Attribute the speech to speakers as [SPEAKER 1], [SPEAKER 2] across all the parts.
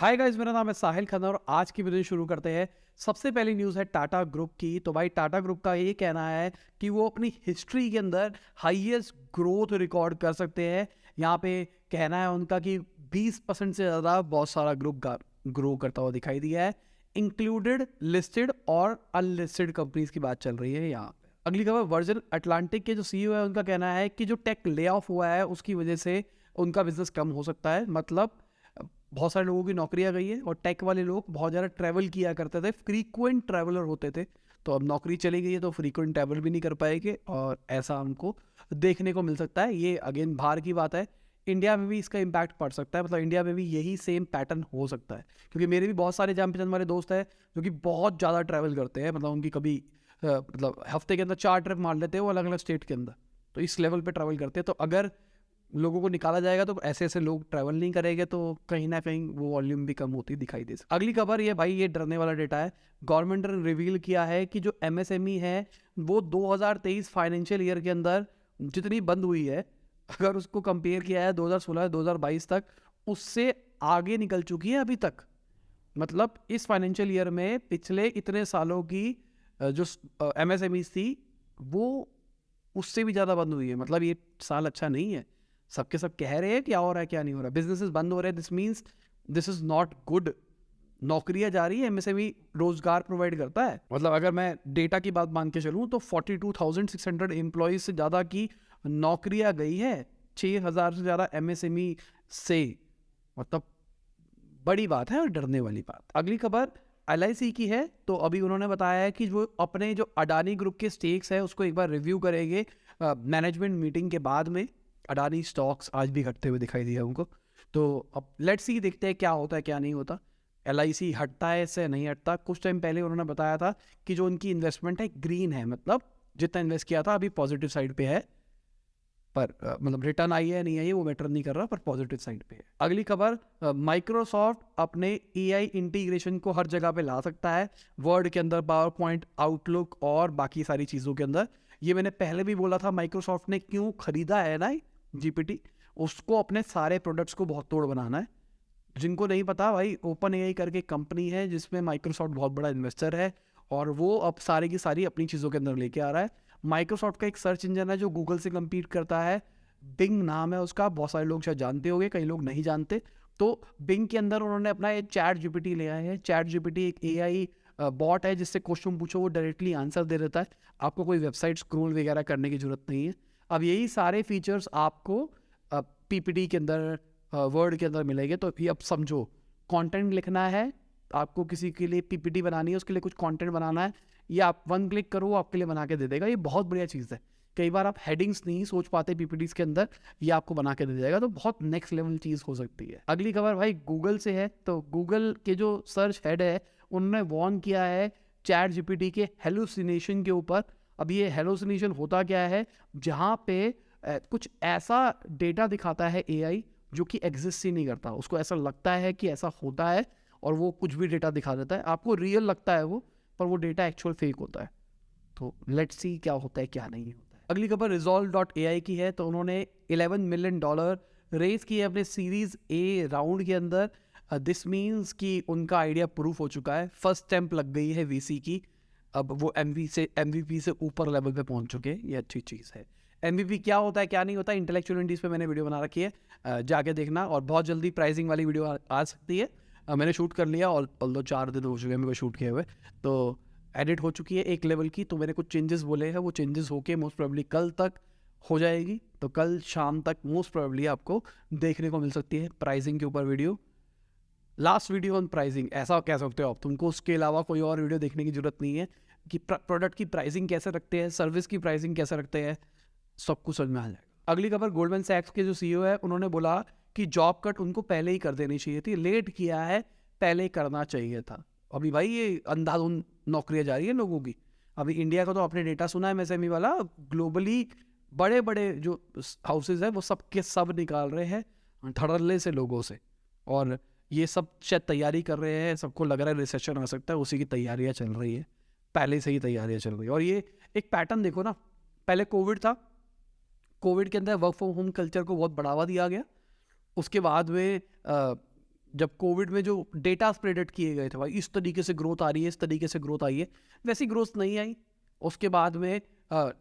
[SPEAKER 1] Hi guys, मेरा नाम है साहिल खन्ना और आज की वीडियो शुरू करते हैं। सबसे पहली न्यूज़ है टाटा ग्रुप की। तो भाई टाटा ग्रुप का ये कहना है कि वो अपनी हिस्ट्री के अंदर हाईएस्ट ग्रोथ रिकॉर्ड कर सकते हैं। यहाँ पे कहना है उनका कि 20% से ज़्यादा बहुत सारा ग्रुप ग्रो करता हुआ दिखाई दिया है, इंक्लूडेड लिस्टेड और अनलिस्टेड कंपनीज की बात चल रही है यहाँ पे। अगली खबर, वर्जिन अटलांटिक के जो सीईओ है उनका कहना है कि जो टेक ले ऑफ हुआ है उसकी वजह से उनका बिजनेस कम हो सकता है। मतलब बहुत सारे लोगों की नौकरियां गई है और टेक वाले लोग बहुत ज़्यादा ट्रैवल किया करते थे, फ्रीक्वेंट ट्रैवलर होते थे। तो अब नौकरी चली गई है तो फ्रीक्वेंट ट्रैवल भी नहीं कर पाएंगे और ऐसा हमको देखने को मिल सकता है। ये अगेन बाहर की बात है, इंडिया में भी इसका इम्पैक्ट पड़ सकता है। मतलब इंडिया में भी यही सेम पैटर्न हो सकता है, क्योंकि मेरे भी बहुत सारे जान पहचान वाले दोस्त हैं जो कि बहुत ज़्यादा ट्रैवल करते हैं। मतलब उनकी कभी मतलब हफ्ते के अंदर 4 ट्रिप मार लेते हैं वो अलग अलग स्टेट के अंदर। तो इस लेवल पे ट्रैवल करते हैं। तो अगर लोगों को निकाला जाएगा तो ऐसे ऐसे लोग ट्रैवल नहीं करेंगे तो कहीं ना कहीं वो वॉल्यूम भी कम होती दिखाई दे सकती। अगली खबर ये भाई, ये डरने वाला डेटा है। गवर्नमेंट ने रिवील किया है कि जो एमएसएमई है वो 2023 फाइनेंशियल ईयर के अंदर जितनी बंद हुई है, अगर उसको कंपेयर किया है 2016-2022 तक, उससे आगे निकल चुकी है अभी तक। मतलब इस फाइनेंशियल ईयर में पिछले इतने सालों की जो एमएसएमई थी वो उससे भी ज़्यादा बंद हुई है। मतलब ये साल अच्छा नहीं है। सबके सब कह रहे हैं क्या हो रहा है क्या नहीं हो रहा है, बिजनेसेस बंद हो रहे हैं, this means this is not good. नौकरियां जा रही है, एमएसएमई रोजगार प्रोवाइड करता है। मतलब अगर मैं डेटा की बात मान के चलूँ तो 42,600 एम्प्लॉयज से ज़्यादा की नौकरियां गई है, 6,000 से ज़्यादा एमएसएमई से। मतलब बड़ी बात है और डरने वाली बात। अगली खबर एलआईसी की है। तो अभी उन्होंने बताया है कि वो अपने जो अडानी ग्रुप के स्टेक्स है उसको एक बार रिव्यू करेंगे मैनेजमेंट मीटिंग के बाद में। अडानी स्टॉक्स आज भी घटते हुए दिखाई दिया हमको। तो अब लेट्स सी, देखते हैं क्या होता है क्या नहीं होता। एलआईसी हटता है इससे नहीं हटता। कुछ टाइम पहले उन्होंने बताया था कि जो उनकी इन्वेस्टमेंट है ग्रीन है, मतलब जितना इन्वेस्ट किया था अभी पॉजिटिव साइड पे है। पर मतलब रिटर्न आई है नहीं आई है वो मैटर नहीं कर रहा, पर पॉजिटिव साइड पे है। अगली खबर, माइक्रोसॉफ्ट अपने एआई इंटीग्रेशन को हर जगह पे ला सकता है, वर्ड के अंदर, पावर पॉइंट, आउटलुक और बाकी सारी चीज़ों के अंदर। ये मैंने पहले भी बोला था, माइक्रोसॉफ्ट ने क्यों खरीदा है ना जीपीटी, उसको अपने सारे प्रोडक्ट्स को बहुत तोड़ बनाना है। जिनको नहीं पता भाई, ओपन एआई करके कंपनी है जिसमें माइक्रोसॉफ्ट बहुत बड़ा इन्वेस्टर है और वो अब सारी की सारी अपनी चीज़ों के अंदर लेके आ रहा है। माइक्रोसॉफ्ट का एक सर्च इंजन है जो गूगल से compete करता है, बिंग नाम है उसका। बहुत सारे लोग शायद जानते होंगे, कई लोग नहीं जानते। तो बिंग के अंदर उन्होंने अपना एक चैट जीपीटी ले आए हैं। चैट जीपीटी एक एआई बॉट है जिससे क्वेश्चन पूछो वो डायरेक्टली आंसर दे देता है। आपको कोई वेबसाइट स्क्रॉल वगैरह करने की जरूरत नहीं है। अब यही सारे फीचर्स आपको पीपीटी के अंदर, वर्ड के अंदर मिलेंगे। तो ये अब समझो, कंटेंट लिखना है आपको, किसी के लिए पीपीटी बनानी है, उसके लिए कुछ कंटेंट बनाना है, ये आप 1 क्लिक करो आपके लिए बना के दे देगा। ये बहुत बढ़िया चीज़ है। कई बार आप हेडिंग्स नहीं सोच पाते पीपीटीज के अंदर, ये आपको बना के दे देगा। तो बहुत नेक्स्ट लेवल चीज़ हो सकती है। अगली खबर भाई गूगल से है। तो गूगल के जो सर्च हेड है उन्होंने वार्न किया है चैट जीपीटी के हेलुसिनेशन के ऊपर। अब ये हेलुसिनेशन होता क्या है, जहाँ पे कुछ ऐसा डेटा दिखाता है एआई जो कि एग्जिस्ट ही नहीं करता, उसको ऐसा लगता है कि ऐसा होता है और वो कुछ भी डेटा दिखा देता है, आपको रियल लगता है वो, पर वो डेटा एक्चुअल फेक होता है। तो लेट्स सी क्या होता है क्या नहीं होता है। अगली खबर Resolve.ai की है। तो उन्होंने $11 मिलियन रेज किए अपने सीरीज ए राउंड के अंदर। दिस मीन्स कि उनका आइडिया प्रूफ हो चुका है, फर्स्ट स्टैंप लग गई है वीसी की। अब वो एमवीपी से ऊपर लेवल पे पहुंच चुके हैं, ये अच्छी चीज़ है। एमवीपी क्या होता है क्या नहीं होता, इंटेलेक्चुअल इंडीज पे मैंने वीडियो बना रखी है, जाके देखना। और बहुत जल्दी प्राइसिंग वाली वीडियो आ सकती है। मैंने शूट कर लिया और 4 दिन हो चुके हैं मेरे को शूट किए हुए। तो एडिट हो चुकी है एक लेवल की। तो मैंने कुछ चेंजेस बोले हैं, वो चेंजेस होके मोस्ट प्रोबेबली कल तक हो जाएगी। तो कल शाम तक मोस्ट प्रोबेबली आपको देखने को मिल सकती है प्राइसिंग के ऊपर video. Last video on pricing ऐसा कह सकते हो आप, तुमको उसके अलावा कोई और वीडियो देखने की जरूरत नहीं है कि प्रोडक्ट की प्राइसिंग कैसे रखते हैं, सर्विस की प्राइसिंग कैसे रखते हैं, सब कुछ समझ में आ जाएगा। अगली खबर, गोल्डमैन सैक्स के जो सीईओ है उन्होंने बोला कि जॉब कट उनको पहले ही कर देनी चाहिए थी, लेट किया है, पहले करना चाहिए था। अभी भाई ये अंधाधुंध नौकरियां जा रही है लोगों की। अभी इंडिया का तो आपने डेटा सुना है एमएसएमई वाला, ग्लोबली बड़े बड़े जो हाउसेज है वो सब के सब निकाल रहे हैं धड़ल्ले से लोगों से। और ये सब शायद तैयारी कर रहे हैं, सबको लग रहा है रिसेशन आ सकता है, उसी की तैयारियां चल रही है, पहले से ही तैयारियां चल रही है। और ये एक पैटर्न देखो ना, पहले कोविड था, कोविड के अंदर वर्क फ्रॉम होम कल्चर को बहुत बढ़ावा दिया गया। उसके बाद में जब कोविड में जो डेटा स्प्रेडेड किए गए थे भाई, इस तरीके से ग्रोथ आ रही है, इस तरीके से ग्रोथ आई है, वैसी ग्रोथ नहीं आई। उसके बाद में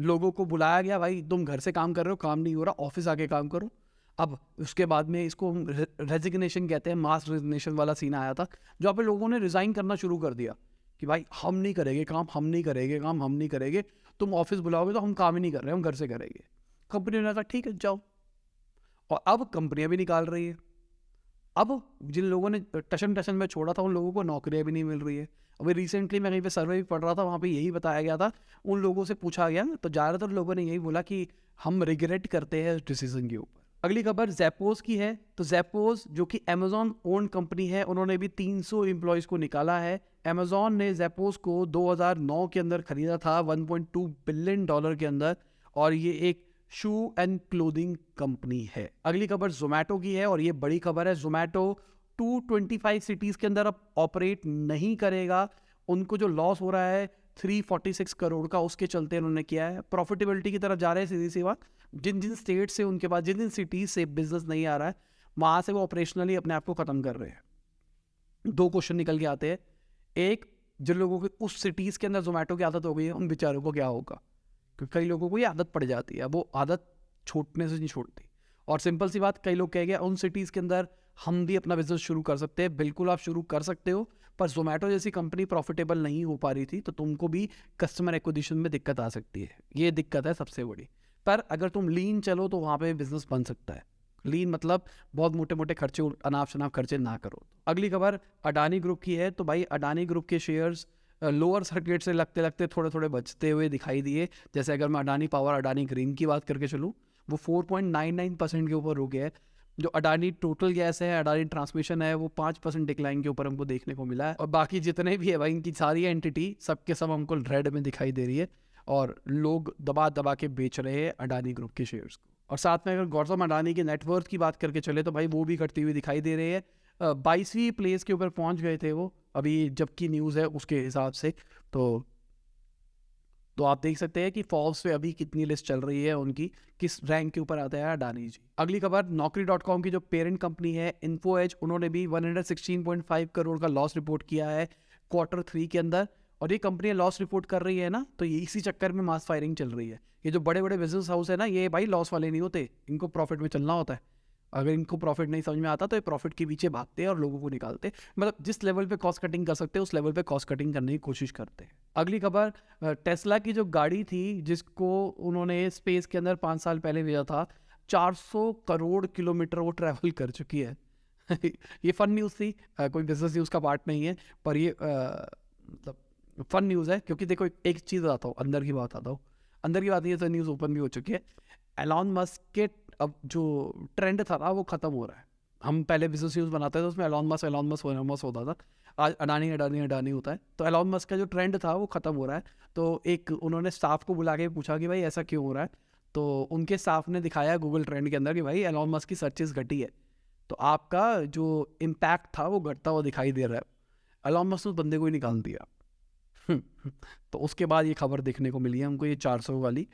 [SPEAKER 1] लोगों को बुलाया गया, भाई तुम घर से काम कर रहे हो, काम नहीं हो रहा, ऑफिस आके काम करो। अब उसके बाद में इसको हम रेजिग्नेशन कहते हैं, मास रेजिग्नेशन वाला सीन आया था, जहाँ पे लोगों ने रिज़ाइन करना शुरू कर दिया कि भाई हम नहीं करेंगे काम, हम नहीं करेंगे काम, हम नहीं करेंगे, तुम ऑफिस बुलाओगे तो हम काम ही नहीं कर रहे, हम घर से करेंगे। कंपनी ने कहा ठीक है जाओ, और अब कंपनियां भी निकाल रही है। अब जिन लोगों ने टशन में छोड़ा था उन लोगों को नौकरियां भी नहीं मिल रही है। अभी रिसेंटली मैं कहीं पे सर्वे भी पढ़ रहा था, वहाँ पे यही बताया गया था, उन लोगों से पूछा गया तो ज़्यादातर लोगों ने यही बोला कि हम रिग्रेट करते हैं इस डिसीजन के ऊपर। अगली खबर ज़ेपोस की है। तो ज़ेपोस जो कि अमेजॉन ओन कंपनी है, उन्होंने भी 300 एम्प्लॉयज़ को निकाला है। अमेजॉन ने ज़ेपोस को 2009 के अंदर खरीदा था 1.2 बिलियन डॉलर के अंदर, और ये एक शू एंड क्लोथिंग कंपनी है। अगली खबर जोमेटो की है और ये बड़ी खबर है। जोमेटो 225 सिटीज़ के अंदर अब ऑपरेट नहीं करेगा। उनको जो लॉस हो रहा है 346 करोड़ का, उसके चलते उन्होंने किया है। प्रॉफिटेबिलिटी की तरफ जा रहे हैं, सीधी सी बात। जिन जिन स्टेट से उनके पास, जिन जिन सिटीज़ से बिजनेस नहीं आ रहा है, वहाँ से वो ऑपरेशनली अपने आप को ख़त्म कर रहे हैं। दो क्वेश्चन निकल के आते हैं। एक, जिन लोगों की उस सिटीज़ के अंदर जोमेटो की आदत हो गई है, उन बेचारों को क्या होगा? क्योंकि कई लोगों को ये आदत पड़ जाती है, वो आदत छूटने से नहीं छूटती। और सिंपल सी बात, कई लोग कह गए उन सिटीज़ के अंदर हम भी अपना बिजनेस शुरू कर सकते हैं। बिल्कुल आप शुरू कर सकते हो, पर जोमेटो जैसी कंपनी प्रॉफिटेबल नहीं हो पा रही थी, तो तुमको भी कस्टमर एक्विजिशन में दिक्कत आ सकती है। ये दिक्कत है सबसे बड़ी। पर अगर तुम लीन चलो तो वहाँ पे बिजनेस बन सकता है। लीन मतलब बहुत मोटे मोटे खर्चे, अनाप शनाप खर्चे ना करो। अगली खबर अडानी ग्रुप की है। तो भाई अडानी ग्रुप के शेयर्स लोअर सर्किट से लगते लगते थोड़े थोड़े बचते हुए दिखाई दिए। जैसे अगर मैं अडानी पावर, अडानी ग्रीन की बात करके चलूँ, वो 4.99% के ऊपर रुक गया है। जो अडानी टोटल गैस है, अडानी ट्रांसमिशन है, वो 5% डिक्लाइन के ऊपर हमको देखने को मिला है। और बाकी जितने भी है भाई, इनकी सारी एंटिटी सबके सब हमको रेड में दिखाई दे रही है, और लोग दबा दबा के बेच रहे हैं अडानी ग्रुप के शेयर्स को। और साथ में अगर गौतम अडानी के नेटवर्थ की बात करके चले तो भाई वो भी घटती हुई दिखाई दे रही है। 22वीं प्लेस के ऊपर पहुंच गए थे वो, अभी जबकि न्यूज़ है उसके हिसाब से। तो आप देख सकते हैं कि फॉल्स पे अभी कितनी लिस्ट चल रही है उनकी, किस रैंक के ऊपर आता है अडानी जी। अगली खबर Naukri.com की जो पेरेंट कंपनी है इन्फो एज, उन्होंने भी 116.5 करोड़ का लॉस रिपोर्ट किया है Q3 के अंदर। और ये कंपनियां लॉस रिपोर्ट कर रही है ना, तो ये इसी चक्कर में मास फायरिंग चल रही है। ये जो बड़े बड़े बिजनेस हाउस है ना, ये भाई लॉस वाले नहीं होते, इनको प्रॉफिट में चलना होता है। अगर इनको प्रॉफिट नहीं समझ में आता तो ये प्रॉफिट के पीछे भागते हैं और लोगों को निकालते हैं। मतलब जिस लेवल पे कॉस्ट कटिंग कर सकते हैं उस लेवल पे कॉस्ट कटिंग करने की कोशिश करते हैं। अगली खबर, टेस्ला की जो गाड़ी थी जिसको उन्होंने स्पेस के अंदर 5 साल पहले भेजा था, 400 करोड़ किलोमीटर वो ट्रैवल कर चुकी है। ये फन न्यूज़ थी, कोई बिजनेस न्यूज़ का पार्ट नहीं है, पर ये मतलब फन न्यूज़ है। क्योंकि देखो एक चीज़ बताता हूँ, अंदर की बात आता हूँ। अंदर की बात ये तो न्यूज़ ओपन भी हो चुकी है। एलॉन मस्क के अब जो ट्रेंड था ना वो ख़त्म हो रहा है। हम पहले बिजनेस न्यूज़ बनाते थे तो उसमें एलॉन मस्क होता था, आज अडानी होता है। तो एलॉन मस्क का जो ट्रेंड था वो ख़त्म हो रहा है। तो एक उन्होंने स्टाफ को बुला के पूछा कि भाई ऐसा क्यों हो रहा है, तो उनके स्टाफ ने दिखाया गूगल ट्रेंड के अंदर कि भाई एलॉन मस्क की सर्चेस घटी है, तो आपका जो इम्पैक्ट था वो घटता हुआ दिखाई दे रहा है। एलॉन मस्क ने उस बंदे को ही निकाल दिया। तो उसके बाद ये खबर देखने को मिली है हमको, ये 400 वाली।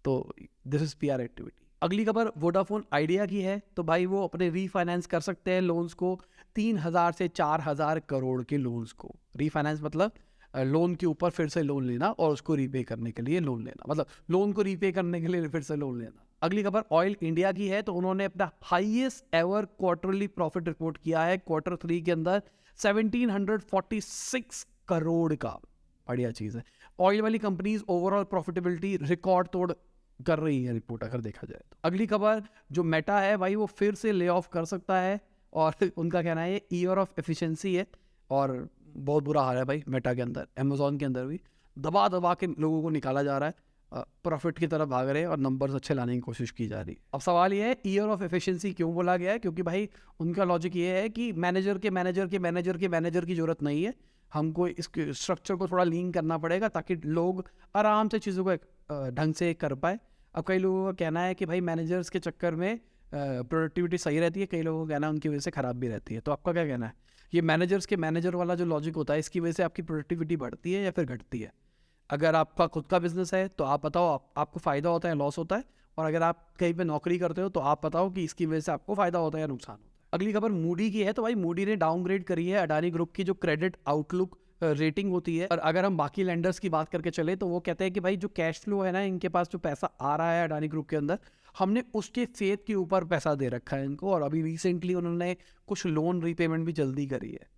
[SPEAKER 1] तो दिस इज़ PR एक्टिविटी। अगली खबर वोडाफोन आइडिया की है। तो भाई वो अपने रीफाइनेंस कर सकते हैं लोन्स को, 3,000 से 4,000 करोड़ के लोन्स को। रीफाइनेंस मतलब लोन के ऊपर फिर से लोन लेना और उसको रीपे करने के लिए लोन लेना, मतलब लोन को रीपे करने के लिए फिर से लोन लेना। अगली खबर ऑयल इंडिया की है। तो उन्होंने अपना highest ever quarterly profit report किया है Q3 के अंदर 1746 करोड़ का। बढ़िया चीज़ है। ऑयल वाली कंपनीज ओवरऑल प्रॉफिटेबिलिटी रिकॉर्ड तोड़ कर रही है रिपोर्ट अगर देखा जाए तो। अगली खबर जो मेटा है भाई, वो फिर से ले ऑफ कर सकता है, और उनका कहना है ये ईयर ऑफ एफिशिएंसी है। और बहुत बुरा हाल है भाई मेटा के अंदर, अमेजोन के अंदर भी दबा दबा के लोगों को निकाला जा रहा है, प्रॉफिट की तरफ भाग रहे हैं और नंबर्स अच्छे लाने की कोशिश की जा रही है। अब सवाल ये है ईयर ऑफ एफिशिएंसी क्यों बोला गया है? क्योंकि भाई उनका लॉजिक ये है कि मैनेजर की जरूरत नहीं है, हमको इसके स्ट्रक्चर को थोड़ा लीन करना पड़ेगा ताकि लोग आराम से चीज़ों को ढंग से कर पाए। अब कई लोगों का कहना है कि भाई मैनेजर्स के चक्कर में प्रोडक्टिविटी सही रहती है, कई लोगों का कहना है उनकी वजह से ख़राब भी रहती है। तो आपका क्या कहना है? ये मैनेजर्स के मैनेजर वाला जो लॉजिक होता है, इसकी वजह से आपकी प्रोडक्टिविटी बढ़ती है या फिर घटती है? अगर आपका खुद का बिजनेस है तो आप बताओ आपको फ़ायदा होता है लॉस होता है, और अगर आप कहीं पे नौकरी करते हो तो आप बताओ कि इसकी वजह से आपको फ़ायदा होता है या नुकसान होता है। अगली खबर मूडी की है। तो भाई मूडी ने डाउनग्रेड करी है अडानी ग्रुप की जो क्रेडिट आउटलुक रेटिंग होती है। और अगर हम बाकी लेंडर्स की बात करके चले तो वो कहते हैं कि भाई जो कैश फ्लो है ना, इनके पास जो पैसा आ रहा है अडानी ग्रुप के अंदर, हमने उसके फेथ के ऊपर पैसा दे रखा है इनको। और अभी रिसेंटली उन्होंने कुछ लोन रीपेमेंट भी जल्दी करी है।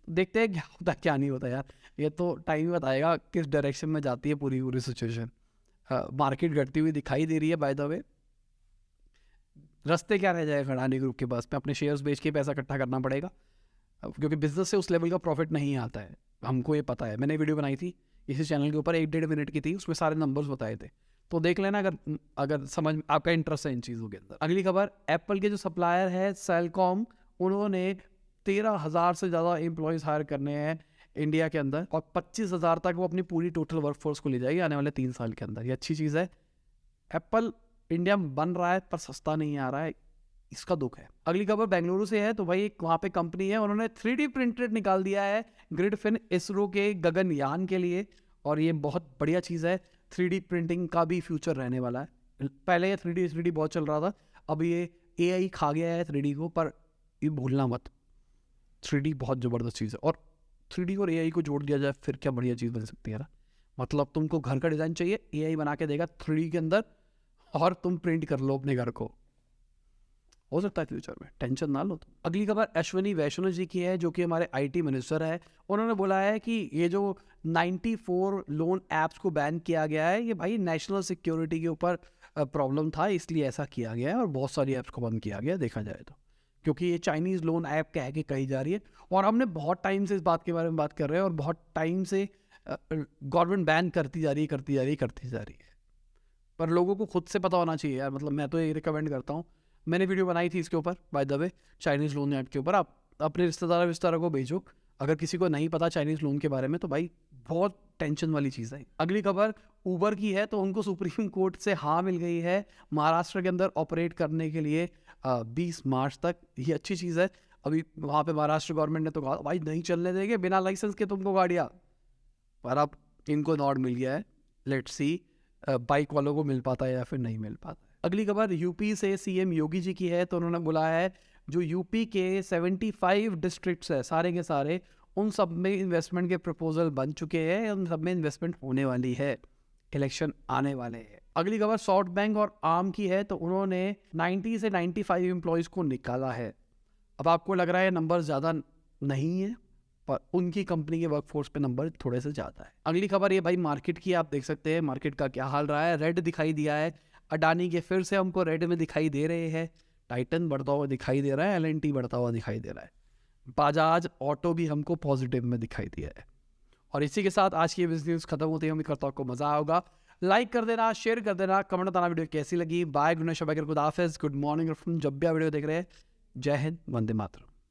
[SPEAKER 1] देखते हैं क्या होता क्या नहीं होता यार, ये तो टाइम ही बताएगा किस डायरेक्शन में जाती है पूरी पूरी सिचुएशन। मार्केट घटती हुई दिखाई दे रही है बाय द वे। रास्ते क्या रह जाएगा अडानी ग्रुप के पास में, अपने शेयर्स बेच के पैसा इकट्ठा करना पड़ेगा, क्योंकि बिजनेस से उस लेवल का प्रॉफिट नहीं आता है, हमको ये पता है। मैंने वीडियो बनाई थी इसी चैनल के ऊपर, 1-1.5 मिनट की थी, उसमें सारे नंबर्स बताए थे, तो देख लेना अगर अगर समझ आपका इंटरेस्ट है इन चीज़ों के अंदर। अगली खबर, एप्पल के जो सप्लायर है सेलकॉम, उन्होंने 13,000 से ज़्यादा एम्प्लॉयज़ हायर करने हैं इंडिया के अंदर, और 25,000 तक वो अपनी पूरी टोटल वर्कफोर्स को ले जाएगी आने वाले 3 साल के अंदर। ये अच्छी चीज़ है। एप्पल इंडिया में बन रहा है पर सस्ता नहीं आ रहा है, इसका दुख है। अगली खबर बेंगलुरु से है। तो भाई एक वहाँ पे कंपनी है, उन्होंने 3D प्रिंटेड निकाल दिया है ग्रिडफिन इसरो के गगनयान के लिए, और ये बहुत बढ़िया चीज़ है। 3D प्रिंटिंग का भी फ्यूचर रहने वाला है। पहले ये 3D बहुत चल रहा था, अब ये AI खा गया है 3D को, पर ये भूलना मत, 3D बहुत ज़बरदस्त चीज़ है। और 3D और AI को जोड़ दिया जाए फिर क्या बढ़िया चीज़ बन सकती है ना। मतलब तुमको घर का डिज़ाइन चाहिए, AI बना के देगा 3D के अंदर, और तुम प्रिंट कर लो अपने घर को, हो सकता है फ्यूचर में, टेंशन ना लो तुम। अगली खबर अश्विनी वैष्णव जी की है, जो कि हमारे IT मिनिस्टर है। उन्होंने बोला है कि ये जो 94 लोन ऐप्स को बैन किया गया है, ये भाई नेशनल सिक्योरिटी के ऊपर प्रॉब्लम था, इसलिए ऐसा किया गया है, और बहुत सारी ऐप्स को बंद किया गया देखा जाए तो, क्योंकि ये चाइनीज़ लोन ऐप कह के कही जा रही है। और हमने बहुत टाइम से इस बात के बारे में बात कर रहे हैं, और बहुत टाइम से गवर्नमेंट बैन करती जा रही है, पर लोगों को खुद से पता होना चाहिए यार। मतलब मैं तो ये रिकमेंड करता हूँ, मैंने वीडियो बनाई थी इसके ऊपर by the way, Chinese loan app के ऊपर। आप अपने रिश्तेदारों को भेजो, अगर किसी को नहीं पता चाइनीज़ लोन के बारे में, तो भाई बहुत टेंशन वाली चीज़ है। अगली खबर उबर की है। तो उनको सुप्रीम कोर्ट से हाँ मिल गई है महाराष्ट्र के अंदर ऑपरेट करने के लिए 20 मार्च तक। ये अच्छी चीज़ है। अभी वहाँ पे महाराष्ट्र गवर्नमेंट ने तो कहा भाई नहीं चलने देंगे बिना लाइसेंस के तुमको गाड़ियाँ, पर अब इनको नॉट मिल गया है। लेट्स सी बाइक वालों को मिल पाता है या फिर नहीं मिल पाता है। अगली खबर यूपी से CM योगी जी की है। तो उन्होंने बोला है जो यूपी के 75 डिस्ट्रिक्ट्स है सारे के सारे, उन सब में इन्वेस्टमेंट के प्रपोजल बन चुके हैं, उन सब में इन्वेस्टमेंट होने वाली है, इलेक्शन आने वाले हैं। अगली खबर सॉफ्ट बैंक और आर्म की है। तो उन्होंने 90 से 95 एम्प्लॉयज़ को निकाला है। अब आपको लग रहा है नंबर ज़्यादा नहीं है, पर उनकी कंपनी के वर्कफोर्स पे नंबर थोड़े से ज़्यादा है। अगली खबर ये भाई मार्केट की, आप देख सकते हैं मार्केट का क्या हाल रहा है। रेड दिखाई दिया है अडानी के, फिर से हमको रेड में दिखाई दे रहे हैं। टाइटन बढ़ता हुआ दिखाई दे रहा है, LNT बढ़ता हुआ दिखाई दे रहा है, बजाज ऑटो भी हमको पॉजिटिव में दिखाई दिया है। और इसी के साथ आज की बिजनेस न्यूज़ खत्म होती है। उम्मीद करता हूँ आपको मजा होगा। लाइक कर देना, शेयर कर देना, कमेंट बताना वीडियो कैसी लगी। बाय, गुड नाइट, शब, खुदा हाफिज़, गुड मॉर्निंग। जब भी आप वीडियो देख रहे हैं, जय हिंद, वंदे मातरम।